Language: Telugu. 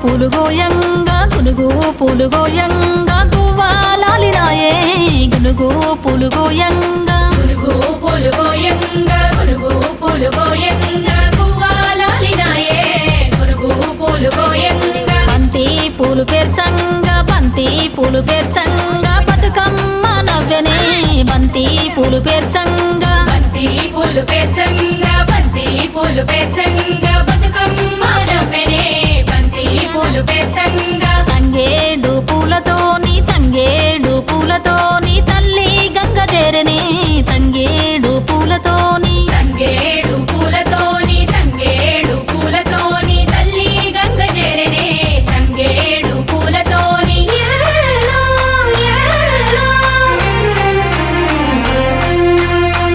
పూలు గోయంగా గునుగు పూలు గోయంగా గువ్వాలాలినాయే గునుగు పూలు గోయంగా గునుగు పూలు గోయంగా గునుగు పూలు గోయంగా గువ్వాలాలినాయే గునుగు పూలు గోయంగా బంతి పూలు పేర్చంగా బంతి పూలు పేర్చంగా బతుకమ్మ నవ్వెనే బంతి పూలు పేర్చంగా బంతి పూలు పేర్చంగా బంతి పూలు పేర్చంగా బతుకమ్మ నవ్వెనే బంతి పూలు పేర్చంగా తంగేడు పూలతోని తల్లి గంగ చేరని తంగేడు